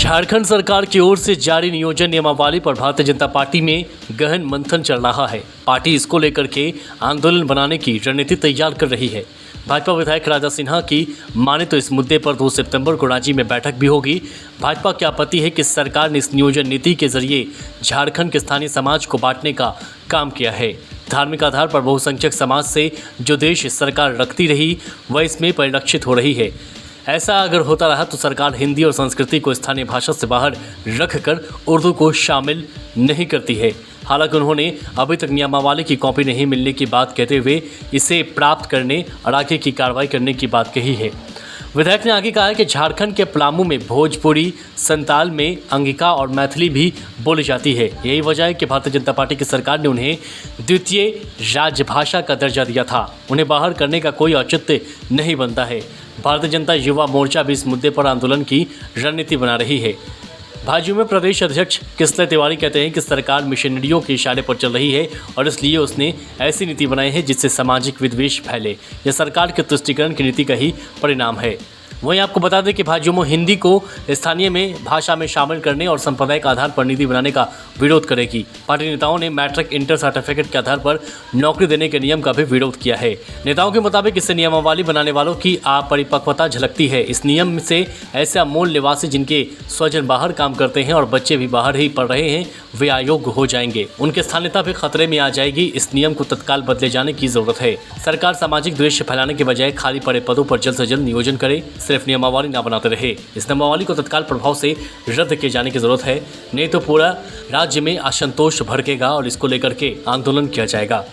झारखंड सरकार की ओर से जारी नियोजन नियमावली पर भारतीय जनता पार्टी में गहन मंथन चल रहा है। पार्टी इसको लेकर के आंदोलन बनाने की रणनीति तैयार कर रही है। भाजपा विधायक राजा सिन्हा की माने तो इस मुद्दे पर 2 सितंबर को रांची में बैठक भी होगी। भाजपा की आपत्ति है कि सरकार ने इस नियोजन नीति के जरिए झारखंड के स्थानीय समाज को बांटने का काम किया है। धार्मिक आधार पर बहुसंख्यक समाज से जो देश सरकार रखती रही वह इसमें परिलक्षित हो रही है। ऐसा अगर होता रहा तो सरकार हिंदी और संस्कृति को स्थानीय भाषा से बाहर रखकर उर्दू को शामिल नहीं करती है। हालांकि उन्होंने अभी तक नियमावली की कॉपी नहीं मिलने की बात कहते हुए इसे प्राप्त करने और आगे की कार्रवाई करने की बात कही है। विधायक ने आगे कहा है कि झारखंड के पलामू में भोजपुरी, संताल में अंगिका और मैथिली भी बोली जाती है। यही वजह है कि भारतीय जनता पार्टी की सरकार ने उन्हें द्वितीय राजभाषा का दर्जा दिया था। उन्हें बाहर करने का कोई औचित्य नहीं बनता है। भारतीय जनता युवा मोर्चा भी इस मुद्दे पर आंदोलन की रणनीति बना रही है। भाजपा में प्रदेश अध्यक्ष किसले तिवारी कहते हैं कि सरकार मिशनरियों के इशारे पर चल रही है और इसलिए उसने ऐसी नीति बनाई है जिससे सामाजिक विद्वेष फैले। यह सरकार के तुष्टीकरण की नीति का ही परिणाम है। वहीं आपको बता दें कि भाजपा हिंदी को स्थानीय में भाषा में शामिल करने और सांप्रदायिक आधार पर नीति बनाने का विरोध करेगी। पार्टी नेताओं ने मैट्रिक इंटर सर्टिफिकेट के आधार पर नौकरी देने के नियम का भी विरोध किया है। नेताओं के मुताबिक इससे नियमावली बनाने वालों की अपरिपक्वता झलकती है। इस नियम से ऐसे मूल निवासी जिनके स्वजन बाहर काम करते हैं और बच्चे भी बाहर ही पढ़ रहे हैं वे अयोग्य हो जाएंगे। उनकी स्थानीयता भी खतरे में आ जाएगी। इस नियम को तत्काल बदले जाने की जरूरत है। सरकार सामाजिक द्वेष फैलाने के बजाय खाली पड़े पदों पर जल्द से जल्द नियोजन करे, सिर्फ नियमावली ना बनाते रहे। इस नियमावली को तत्काल प्रभाव से रद्द किए जाने की जरूरत है, नहीं तो पूरा राज्य में असंतोष भड़केगा और इसको लेकर के आंदोलन किया जाएगा।